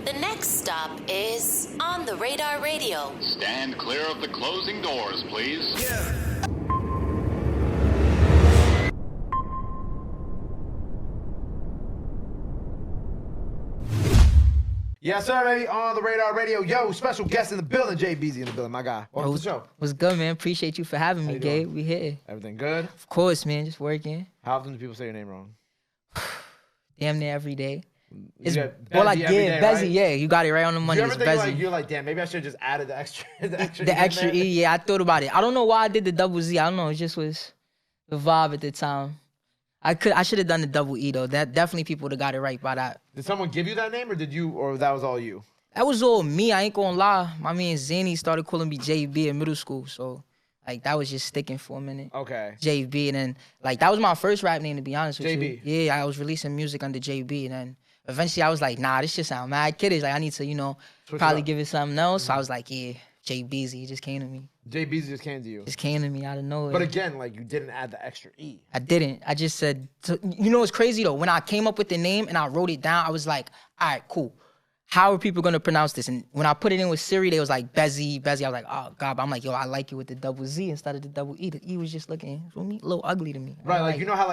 The next stop is On the Radar Radio. Stand clear of the closing doors, please. Yes, sir, baby. On the Radar Radio. Yo, special guest in the building. Bezzy in the building, my guy. Welcome to the show. What's good, man? Appreciate you for having me, Gabe. We here. Everything good? Of course, man. Just working. How often do people say your name wrong? Damn near every day. It's Bezzy, right? yeah. You got it right on the money. You ever It's think Bezzy. you're like, damn, maybe I should have just added the extra The extra E, yeah. I thought about it. I don't know why I did the double Z. I don't know. It just was the vibe at the time. I should have done the double E though. That definitely people would have got it right by that. Did someone give you that name, or that was all you? That was all me. I ain't gonna lie. My man Zany started calling me JB in middle school, so like that was just sticking for a minute. Okay. JB, and then like that was my first rap name, to be honest with JB. you. Yeah, I was releasing music under JB, and then eventually I was like, nah, this shit sound mad kiddish. Like I need to, Switch probably it up. give it something else. So I was like, yeah, JBZ. It just came to me. JBZ just came to you. Just came to me out of nowhere. But again, like you didn't add the extra E. I didn't. I just said, what's crazy though? When I came up with the name and I wrote it down, I was like, all right, cool. How are people gonna pronounce this? And when I put it in with Siri, they was like Bezzy. I was like, oh God. But I'm like, yo, I like it with the double Z instead of the double E. The E was just looking a little ugly to me. Right, like you know how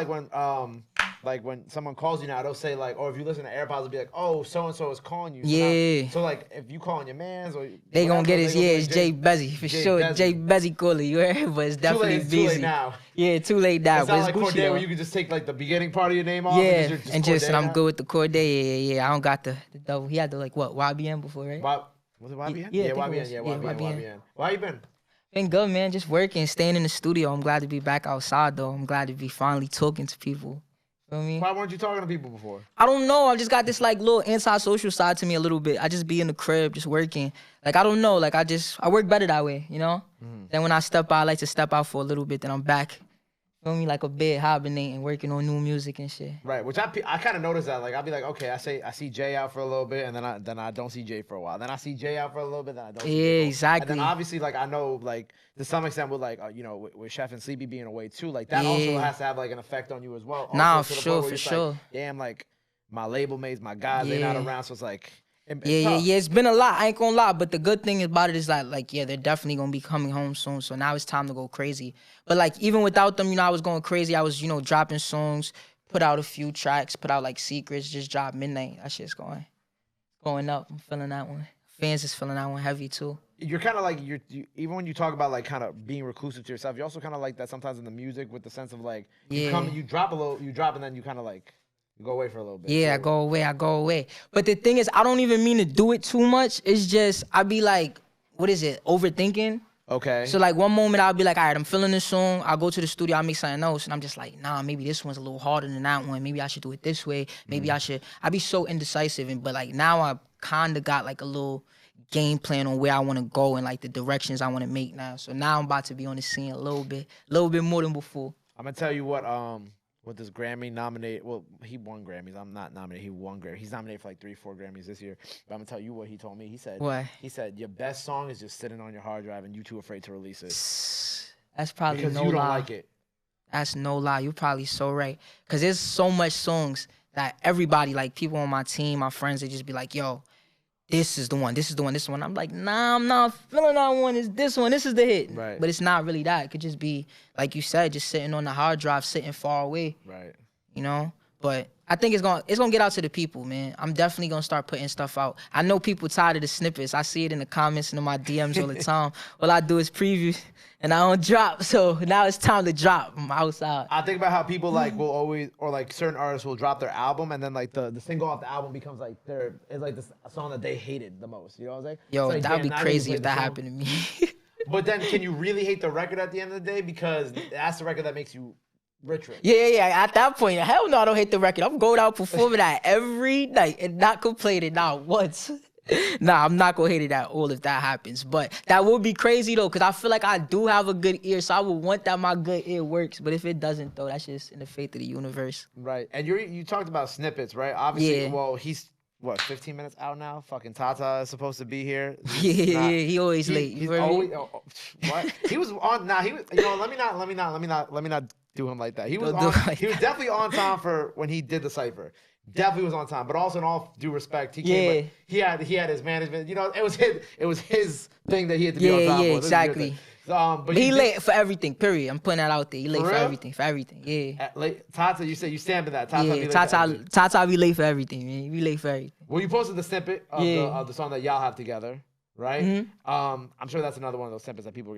when someone calls you now, they'll say like, or if you listen to AirPods, it'll be like, oh, so and so is calling you. So yeah. So like, if you calling your man's or they gonna get it. Yeah, it's Jay Bezzy for sure. Bezzy. Jay Bezzy calling you, but it's definitely too Bezzy. late now. Yeah, too late now. It's but not it's like Gucci Corday though. where you can just take like the beginning part of your name off. Yeah, and I'm now? good with the Corday. Yeah. I don't got the double. He had the like what YBN before, right? Was it YBN? Yeah, YBN. Why you been? Been good, man. Just working, staying in the studio. I'm glad to be back outside, though. I'm glad to be finally talking to people. Feel me? Why weren't you talking to people before? I don't know. I just got this like little antisocial side to me a little bit. I just be in the crib, just working. Like I don't know. Like I work better that way, Then when I step out, I like to step out for a little bit. Then I'm back. Feel me? Like a bed hibernating, working on new music and shit. Right, which I kind of noticed that. Like I'll be like, okay, I see Jay out for a little bit, and then I don't see Jay for a while. Then I see Jay out for a little bit, then I don't. See Jay for exactly. And then obviously, like I know, like to some extent, with like with Chef and Sleepy being away too, like that also has to have like an effect on you as well. Nah, Also, for sure. Like, damn, like my label mates, my guys, they're not around, so it's like. Yeah. It's been a lot. I ain't gonna lie, but the good thing about it is like, they're definitely gonna be coming home soon. So now it's time to go crazy. But like, even without them, I was going crazy. I was, dropping songs, put out a few tracks, put out like Secrets, just dropped Midnight. That shit's going up. I'm feeling that one. Fans is feeling that one heavy too. You're kind of like you even when you talk about like kind of being reclusive to yourself, you also kind of like that sometimes in the music with the sense of like you drop and then you kind of like. You go away for a little bit. Yeah, so. I go away. But the thing is, I don't even mean to do it too much. It's just, I be like, what is it, overthinking? Okay. So like one moment I'll be like, all right, I'm feeling this song. I'll go to the studio, I'll make something else. And I'm just like, nah, maybe this one's a little harder than that one. Maybe I should do it this way. Maybe I be so indecisive. But like now I kind of got like a little game plan on where I want to go and like the directions I want to make now. So now I'm about to be on the scene a little bit more than before. I'm going to tell you what this Grammy nominated, well, he won Grammys. I'm not nominated. He won Grammys. He's nominated for like 3-4 Grammys this year. But I'm going to tell you what he told me. He said, what? He said, your best song is just sitting on your hard drive and you too afraid to release it. That's probably because no you don't lie. like it. That's no lie. You're probably so right. Because there's so much songs that everybody, like people on my team, my friends, they just be like, yo, this is the one. I'm like, nah, I'm not feeling that one. It's this one. This is the hit. Right. But it's not really that. It could just be, like you said, just sitting on the hard drive, sitting far away. Right. But I think it's gonna get out to the people, man. I'm definitely gonna start putting stuff out. I know people tired of the snippets. I see it in the comments and in my DMs all the time. All I do is preview and I don't drop. So now it's time to drop. I'm outside. I think about how people like will always, or like certain artists will drop their album and then like the single off the album becomes like it's like this song that they hated the most. You know what I'm saying? Yo, like, that would be damn, crazy if that happened to me. But then can you really hate the record at the end of the day? Because that's the record that makes you richer. Yeah. At that point, hell no, I don't hate the record. I'm going out performing that every night and not complaining, not once. Nah, I'm not gonna hate it at all if that happens. But that would be crazy though, because I feel like I do have a good ear, so I would want that my good ear works. But if it doesn't though, that's just in the fate of the universe. Right. And you talked about snippets, right? Obviously, Yeah. well, he's what, 15 minutes out now? Fucking Tata is supposed to be here. Yeah, he always late. He's always what? He was on. Nah, he was. Let me not do him like that. He was on. He was definitely on time for when he did the cipher. definitely was on time. But also, in all due respect, he came. With, he had his management. You know, it was his thing that he had to be on time for. Exactly. But he late for everything. Period. I'm putting that out there. He late for everything. Yeah. Tata, you said you stand in that. Tata yeah. Be late for everything. Tata be late for everything, man. We late for everything. Well, you posted the snippet of the song that y'all have together, right? Mm-hmm. I'm sure that's another one of those snippets that people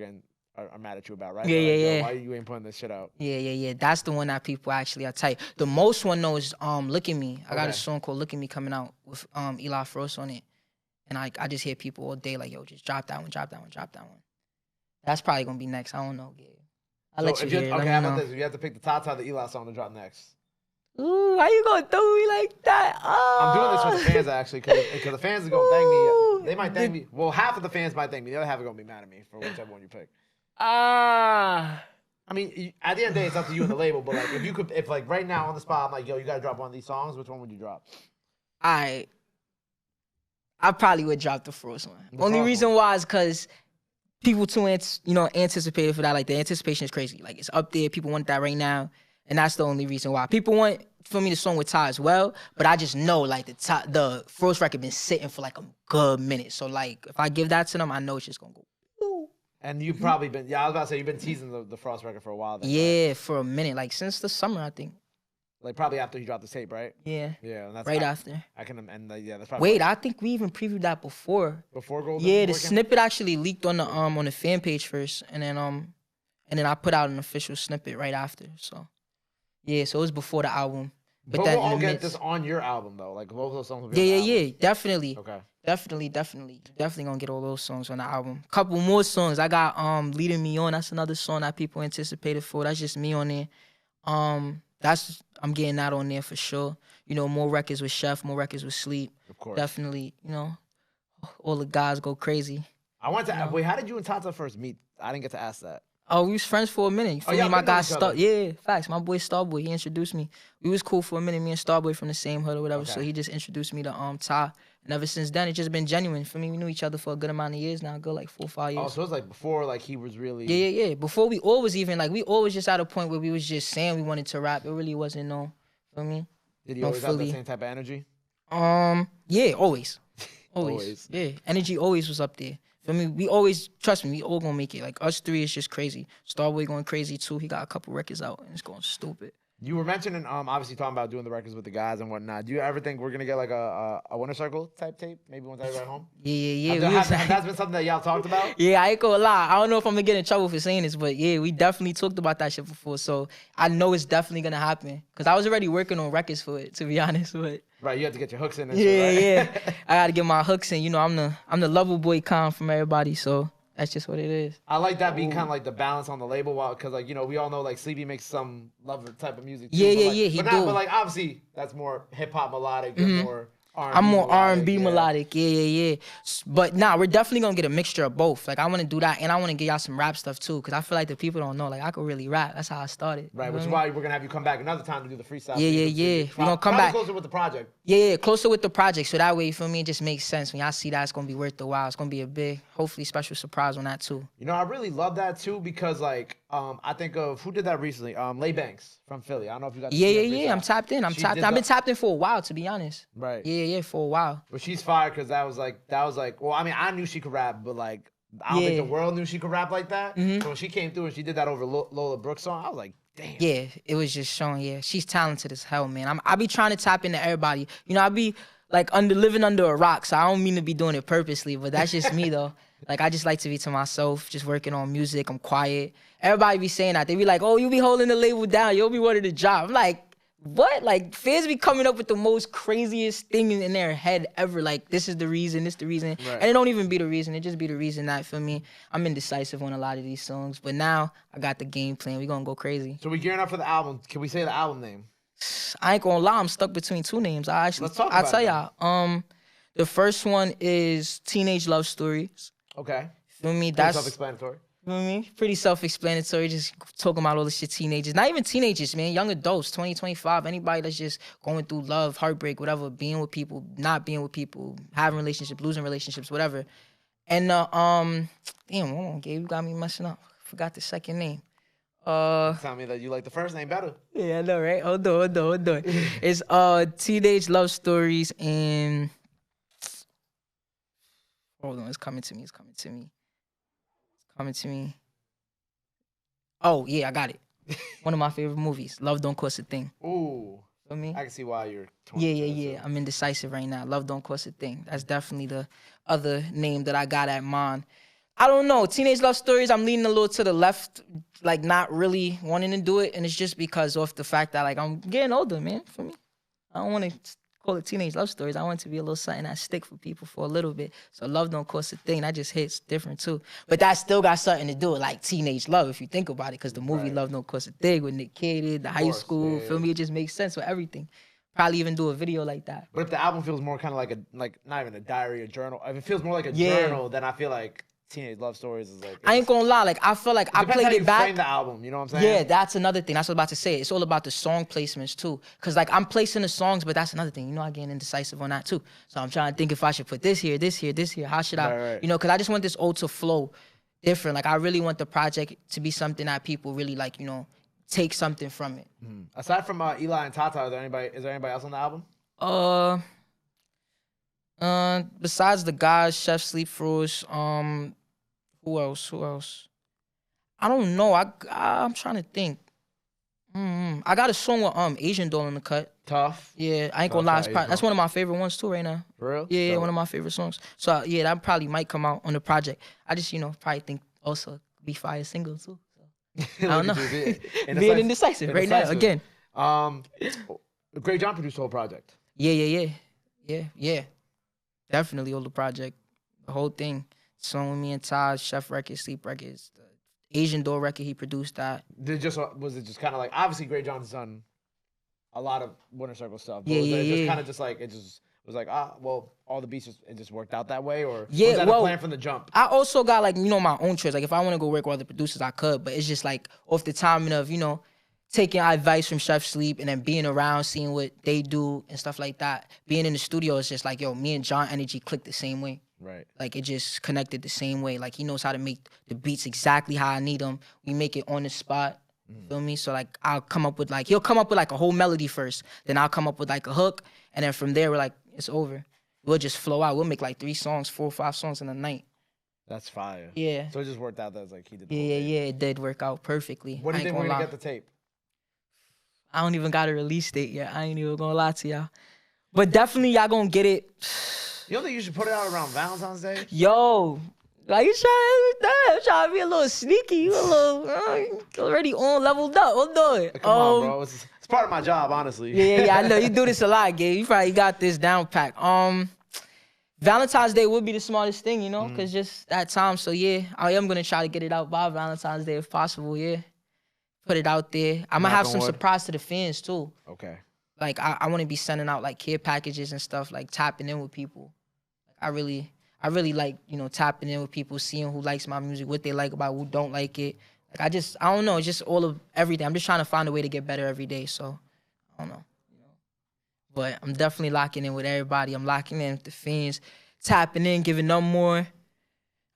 are mad at you about, right? Yeah. Why you ain't putting this shit out? Yeah. That's the one that people actually are tight. The most one though is Look at Me. I got a song called Look at Me coming out with Eli Frost on it. And I just hear people all day like, yo, just drop that one. That's probably gonna be next. I don't know. Yeah. I'll let you hear. Okay, how about this? If you have to pick the Tata, the Eli song to drop next. Ooh, how you gonna do me like that? Oh. I'm doing this for the fans actually, because the fans are gonna thank me. They might thank me. Well, half of the fans might thank me. The other half are gonna be mad at me for whichever one you pick. I mean, at the end of the day, it's up to you and the label. But like, if like right now on the spot, I'm like, yo, you gotta drop one of these songs. Which one would you drop? I probably would drop the first one. Only reason why is because people too anticipated for that. Like the anticipation is crazy. Like it's up there. People want that right now, and that's the only reason why. People want for me the song with Ty as well, but I just know like the first record been sitting for like a good minute. So like if I give that to them, I know it's just gonna go. And you've probably been, I was about to say, you've been teasing the Frost record for a while. Then, yeah, right? for a minute, like since the summer, I think. Like probably after you dropped the tape, right? Yeah. Yeah, and that's right after. I can, and that's probably. Wait, I think we even previewed that before. Before Golden. Yeah, the snippet actually leaked on the fan page first, and then I put out an official snippet right after. So, yeah, so it was before the album. But we'll all get this on your album though. Like both those songs will be on the album. Yeah, definitely. Okay. Definitely gonna get all those songs on the album. Couple more songs. I got Leading Me On. That's another song that people anticipated for. That's just me on there. I'm getting that on there for sure. You know, more records with Chef, more records with Sleep. Of course. Definitely, you know, all the guys go crazy. I want to wait, how did you and Tata first meet? I didn't get to ask that. Oh, we was friends for a minute. You feel me? My guy facts. My boy Starboy, he introduced me. We was cool for a minute. Me and Starboy from the same hood or whatever. Okay. So he just introduced me to Ty. And ever since then, it's just been genuine. For me, we knew each other for a good amount of years now. Good like 4 or 5 years. Oh, so it was like before like he was really. Yeah. Before we always even like we always just at a point where we was just saying we wanted to rap. It really wasn't no. Feel me? Did he always have the same type of energy? Yeah, always. Always. Yeah, energy always was up there. I mean, we always, trust me, we all gonna make it. Like, us three is just crazy. Starboy going crazy, too. He got a couple records out, and it's going stupid. You were mentioning, obviously talking about doing the records with the guys and whatnot. Do you ever think we're gonna get like a Winter Circle type tape? Maybe once I get home? Yeah. That's been something that y'all talked about? Yeah, I ain't gonna lie. I don't know if I'm gonna get in trouble for saying this, but yeah, we definitely talked about that shit before. So I know it's definitely gonna happen. Because I was already working on records for it, to be honest. But right, you have to get your hooks in and shit, right? Yeah. I gotta get my hooks in. You know, I'm the lover boy con from everybody, so that's just what it is. I like that being kind of like the balance on the label, because like, you know, we all know like Sleepy makes some lover type of music too. Yeah, he do. But like obviously that's more hip hop melodic and more R&B. I'm more R&B melodic. Yeah. But nah, we're definitely gonna get a mixture of both. Like I want to do that, and I want to get y'all some rap stuff too, because I feel like the people don't know. Like I could really rap. That's how I started. Right, which is why we're gonna have you come back another time to do the freestyle. Yeah. We're gonna come back closer with the project. Yeah, closer with the project. So that way, you feel me, it just makes sense. When y'all see that, it's gonna be worth the while. It's gonna be a big, hopefully special surprise on that too. You know, I really love that too, because like I think of who did that recently. Lay Banks from Philly. I don't know if you got. Yeah. I'm tapped in. I've been tapped in for a while, to be honest. Right. Yeah, for a while. But she's fired because that was like. Well, I mean, I knew she could rap, but like I don't think the world knew she could rap like that. Mm-hmm. So when she came through and she did that over Lola Brooks' song, I was like, damn. Yeah, it was just showing. Yeah, she's talented as hell, man. I be trying to tap into everybody. You know, I be like living under a rock, so I don't mean to be doing it purposely, but that's just me though. Like I just like to be to myself, just working on music. I'm quiet. Everybody be saying that. They be like, "Oh, you be holding the label down. You'll be wanting to drop." I'm like, what? Like fans be coming up with the most craziest thing in their head ever. Like this is the reason, this the reason, right. And it don't even be the reason. It just be the reason that for me, I'm indecisive on a lot of these songs. But now I got the game plan. We gonna go crazy. So we gearing up for the album. Can we say the album name? I ain't gonna lie. I'm stuck between two names. I'll tell y'all. The first one is Teenage Love Stories. Okay. Feel me? That's self-explanatory. You know what I mean? Pretty self-explanatory, just talking about all this shit teenagers. Not even teenagers, man. Young adults, 20, 25. Anybody that's just going through love, heartbreak, whatever, being with people, not being with people, having relationships, losing relationships, whatever. And, damn, hold on, Gabe, you got me messing up. Forgot the second name. Tell me that you like the first name better. Yeah, I know, right? Hold on. It's Teenage Love Stories and hold on, it's coming to me. Oh yeah, I got it. One of my favorite movies, Love Don't Cost a Thing. Ooh. Feel me? I can see why you're torn. Yeah. I'm indecisive right now. Love Don't Cost a Thing. That's definitely the other name that I got at mine. I don't know. Teenage Love Stories, I'm leaning a little to the left, like not really wanting to do it. And it's just because of the fact that like I'm getting older, man, for me. I don't want to call it Teenage Love Stories. I want it to be a little something that stick for people for a little bit. So Love Don't Cost a Thing. That just hits different too. But that still got something to do with like teenage love if you think about it. Because the movie Love Don't Cost a Thing with Nick Cage, the high school, feel me? It just makes sense with everything. Probably even do a video like that. But if the album feels more kind of like not even a diary or journal, if it feels more like a journal, then I feel like Teenage Love Stories is like. I ain't gonna lie, like I feel like I played it back. Frame the album, you know what I'm saying? Yeah, that's another thing. That's what I was about to say. It's all about the song placements too. Cause like I'm placing the songs, but that's another thing. You know, I get indecisive on that too. So I'm trying to think if I should put this here. How should I? Right. You know, cause I just want this old to flow different. Like I really want the project to be something that people really like. You know, take something from it. Aside from Eli and Tata, is there anybody else on the album? Besides the guys, Chef Sleep Froze, who else? I don't know. I'm trying to think. I got a song with Asian Doll in the cut. Tough. Yeah, I ain't gonna lie. That's one of my favorite ones too right now. For real? Yeah, one of my favorite songs. So yeah, that probably might come out on the project. I just probably think also be fire single too. So. I don't know. Being indecisive right now again. Great John produced the whole project. Yeah. Definitely on the project, the whole thing. Song with me and Taj, Chef Records, Sleep Records, the Asian Door record, he produced that. Was it just kind of like, obviously Great John's done a lot of Winter Circle stuff. But Yeah, was it yeah. just kind of just like, it just was like, well, all the beats it just worked out that way? Or Yeah, was that a plan from the jump? I also got like, my own choice. Like if I want to go work with other producers, I could. But it's just like off the timing of, taking advice from Chef Sleep and then being around, seeing what they do and stuff like that. Being in the studio is just like, me and John energy clicked the same way. Right. Like it just connected the same way. Like he knows how to make the beats exactly how I need them. We make it on the spot. Feel me? So like he'll come up with like a whole melody first. Then I'll come up with like a hook. And then from there we're like, it's over. We'll just flow out. We'll make like 4 or 5 songs in a night. That's fire. Yeah. So it just worked out that like he did the whole thing. Yeah, it did work out perfectly. What do you think we're gonna get the tape? I don't even got a release date yet. I ain't even gonna lie to y'all. But definitely y'all gonna get it. You don't think you should put it out around Valentine's Day? Yo, like you trying to be a little sneaky. You a little already on leveled up. I'm doing. Come on, bro. It's part of my job, honestly. Yeah. I know you do this a lot, Gabe. You probably got this down pat. Valentine's Day would be the smartest thing, because just that time. So yeah, I am gonna try to get it out by Valentine's Day if possible. Yeah. Put it out there. I'm gonna have some surprise to the fans too. Okay. Like I want to be sending out like care packages and stuff, like tapping in with people. I really like tapping in with people, seeing who likes my music, what they like about it, who don't like it. Like I don't know, it's just all of everything. I'm just trying to find a way to get better every day. So I don't know, but I'm definitely locking in with everybody. I'm locking in with the fans, tapping in, giving them more.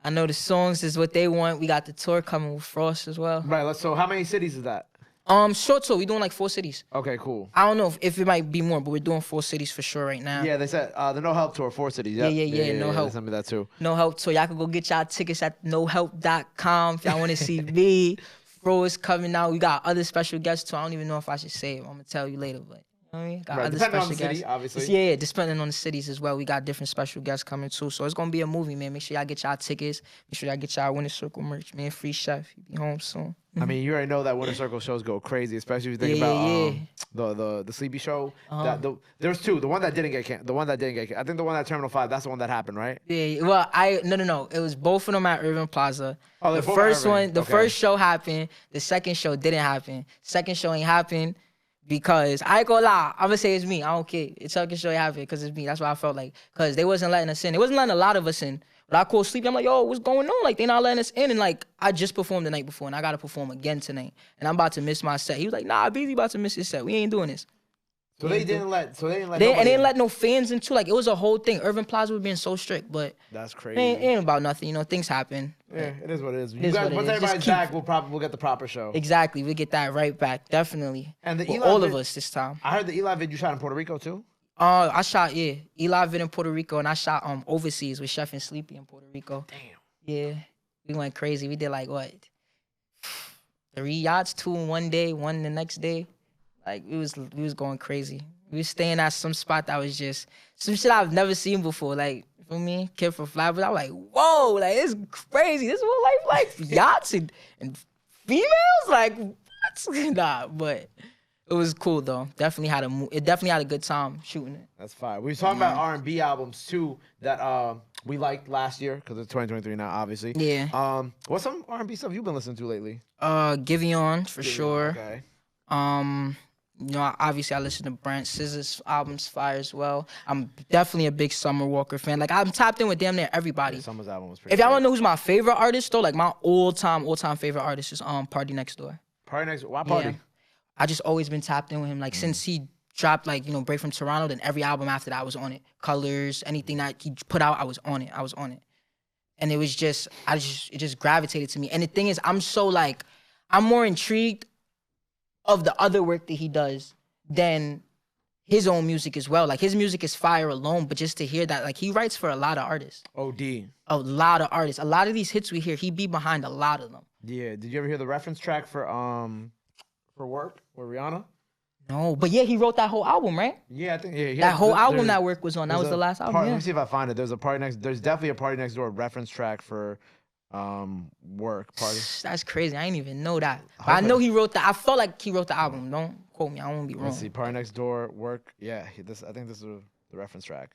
I know the songs is what they want. We got the tour coming with Frost as well. Right. So how many cities is that? Short tour. We doing like 4 cities. Okay, cool. I don't know if it might be more, but we're doing 4 cities for sure right now. Yeah, they said the No Help tour, 4 cities. Yep. Yeah, No Help. They sent me that too. No Help tour. Y'all can go get y'all tickets at nohelp.com if y'all want to see me. Fro is coming out. We got other special guests too. I don't even know if I should say it. I'm gonna tell you later, but. You know what I mean? Got other depending special on the guests. city, obviously. Yeah, depending on the cities as well. We got different special guests coming too. So it's gonna be a movie, man. Make sure y'all get y'all tickets. Make sure y'all get y'all Winter Circle merch, man. Free Chef. He be home soon. I mean, you already know that Winter Circle shows go crazy, especially if you think about the Sleepy show. There's 2. The one that didn't get canceled. I think the one at Terminal 5. That's the one that happened, right? Yeah. Well, no. It was both of them at Irving Plaza. Oh, the first one, the first show happened. The second show didn't happen. Second show ain't happened. Because I ain't gonna lie, I'm gonna say it's me. I don't care. It's second show happened because it's me. That's what I felt like. Because they wasn't letting us in. They wasn't letting a lot of us in. But I called Sleepy. I'm like, yo, what's going on? Like, they not letting us in. And like, I just performed the night before, and I gotta perform again tonight. And I'm about to miss my set. He was like, nah, Bezzy about to miss his set. We ain't doing this. So they didn't let. And they didn't let no fans in too. Like, it was a whole thing. Irving Plaza was being so strict, but that's crazy. It ain't about nothing. Things happen. Yeah, it is what it is. It is Guys, what it once is. everybody's back, we'll get the proper show. Exactly, we get that right back, definitely. And the For Eli all vid- of us this time. I heard the Eli vid you shot in Puerto Rico too. I shot Eli vid in Puerto Rico, and I shot overseas with Chef and Sleepy in Puerto Rico. Damn. Yeah, we went crazy. We did like what, 3 yachts, 2 in one day, 1 the next day. Like we was going crazy. We was staying at some spot that was just some shit I've never seen before. Like, you feel me? Kid from Fly, but I'm like, whoa, like it's crazy. This is what life like. Yachts and females, like what? Nah, but it was cool though. Definitely had a good time shooting it. That's fine. We were talking about R&B albums too that we liked last year because it's 2023 now, obviously. Yeah. What's some R&B stuff you've been listening to lately? Giveon for sure. Okay. You know, obviously I listen to Brent Scissor's albums fire as well. I'm definitely a big Summer Walker fan. Like I'm tapped in with damn near everybody. Yeah, Summer's album was pretty. If y'all good. wanna know who's my favorite artist though, like my all-time favorite artist is Party Next Door. Party Next. Why Party? Yeah. I just always been tapped in with him. Like since he dropped like, you know, Break from Toronto, then every album after that I was on it. Colors, anything that he put out, I was on it. And it was just, it just gravitated to me. And the thing is, I'm more intrigued of the other work that he does than his own music as well. Like his music is fire alone, but just to hear that, like he writes for a lot of artists. OD. A lot of artists. A lot of these hits we hear, he be behind a lot of them. Yeah. Did you ever hear the reference track for Work with Rihanna? No, but yeah, he wrote that whole album, right? Yeah, I think yeah. That whole album that Work was on. That was the last album. Let me see if I find it. There's definitely a Party Next Door reference track for Work Party. That's crazy. I didn't even know that. But I know he wrote that. I felt like he wrote the album. Don't quote me. I won't be wrong. Let's see. Party Next Door Work. Yeah, I think this is the reference track.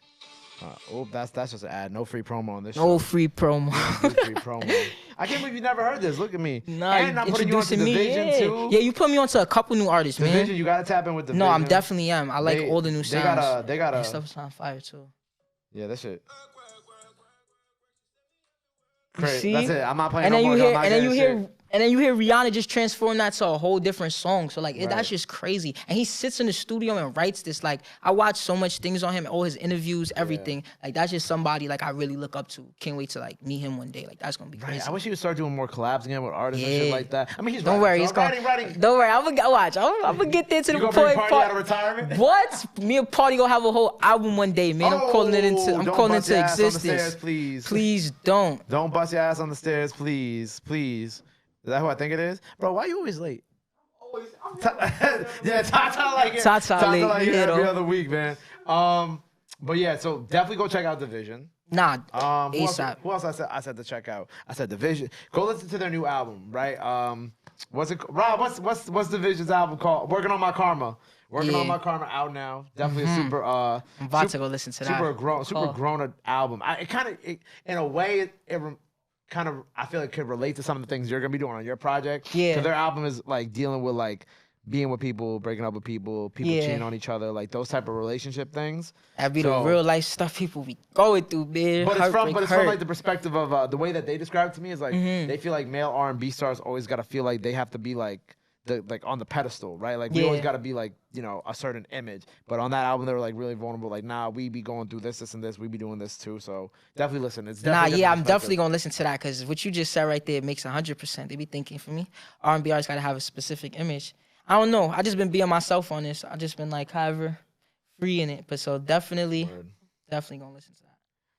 That's just an ad. No free promo on this. No show. free promo. No free promo. I can't believe you never heard this. Look at me. Nah, and I'm putting you onto introducing me. Division too. Yeah, you put me onto a couple new artists, man. Division, you gotta tap in with Division. No, I'm definitely am. I like all the new sounds. They got Their stuff is on fire too. Yeah, that shit. You Crazy. see? That's it. I'm not playing And no then more. you I'm hear, not and then getting you shit. hear, and then you hear Rihanna just transform that to a whole different song. So like, Right. that's just crazy. And he sits in the studio and writes this. Like, I watch so much things on him, all his interviews, everything. Like, that's just somebody like I really look up to. Can't wait to like meet him one day. Like, that's gonna be crazy. Right. I wish he would start doing more collabs again with artists and shit like that. I mean, he's Don't worry, he's writing. Don't worry, I'm gonna watch. I'm gonna get there to You the gonna bring point. Party out of retirement? What? Me and Party gonna have a whole album one day, man. I'm calling it into. I'm don't calling bust into your ass on the existence. stairs, please. Please don't. Don't bust your ass on the stairs, please. Please. Is that who I think it is? Bro, why are you always late? Yeah, Tata like it. Tata late, like it you every know. other week, man. But yeah, so definitely go check out Division. Nah, Who else I said to check out? I said Division. Go listen to their new album, right? What's it? Rob, what's Division's album called? Working on My Karma. Working on My Karma out now. Definitely a super. I'm about to go listen to that. Super grown album. In a way, it kind of I feel like could relate to some of the things you're gonna be doing on your project. Yeah. Because their album is like dealing with like being with people, breaking up with people, cheating on each other, like those type of relationship things. That be the real life stuff people be going through, man. But it's from like the perspective of the way that they describe it to me is like they feel like male R&B stars always got to feel like they have to be like on the pedestal, right? Like we always got to be like, you know, a certain image. But on that album, they were like really vulnerable. Like, nah, we be going through this, and this. We be doing this too. So definitely listen. It's definitely I'm definitely gonna listen to that because what you just said right there makes 100%. They be thinking for me, R&B artists gotta have a specific image. I don't know. I just been being myself on this. I just been like, however, free in it. But so definitely gonna listen to that.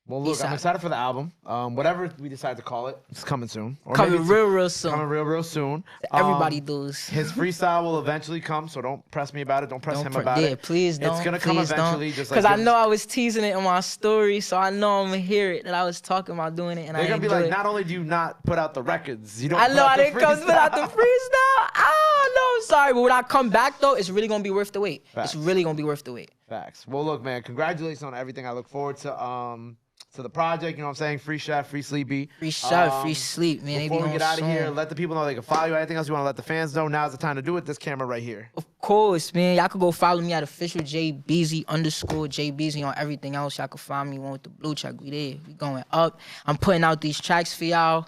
Well, look, I'm excited for the album. Whatever we decide to call it, it's coming soon. Or Coming maybe real soon. Coming real soon. Everybody does. His freestyle will eventually come, so don't press me about it. Don't press him about it. Yeah, please don't. It's gonna come eventually. Just like because I know I was teasing it in my story, so I know I'm gonna hear it that I was talking about doing it, and they're gonna be like, it. not only do you not put out the records, you don't. I put know out I the didn't come put out the freestyle. Oh no, I'm sorry, but when I come back though, it's really gonna be worth the wait. Facts. It's really gonna be worth the wait. Facts. Well, look, man, congratulations on everything. I look forward to the project. You know what I'm saying? Free Chef, free Sleepy. Free Chef, free Sleep, man. Before we get out of here, let the people know they can follow you. Anything else you want to let the fans know? Now's the time to do it. This camera right here. Of course, man. Y'all could go follow me at official JBeezy _ JBeezy on everything else. Y'all can find me one with the blue check. We there. We going up. I'm putting out these tracks for y'all.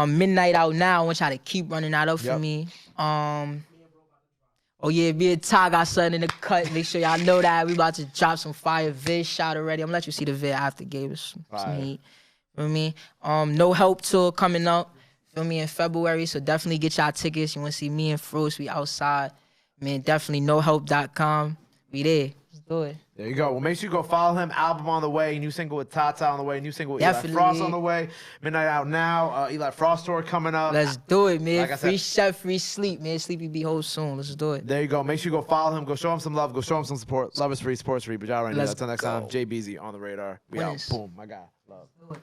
Midnight out now. I want y'all to keep running that up for me. Oh yeah, me and Ty got something in the cut. Make sure y'all know that. We about to drop some fire vid shot already. I'm gonna let you see the vid after gave us some heat. Feel me? No Help tour coming up. Feel me, in February. So definitely get y'all tickets. You want to see me and Frost? We outside. Man, definitely nohelp.com. We there. Let's do it. There you go. Well, make sure you go follow him. Album on the way. New single with Tata on the way. New single with Definitely. Eli Frost on the way. Midnight Out Now. Eli Frost tour coming up. Let's do it, man. Like I said, free Chef, free Sleep, man. Sleepy be whole soon. Let's do it. there you go. Make sure you go follow him. Go show him some love. Go show him some support. Love is free. Sports free. But y'all already know. Let's Until next go. time, Jay Bezzy on the radar. We Winners. out. Boom. My guy. Love. Do it.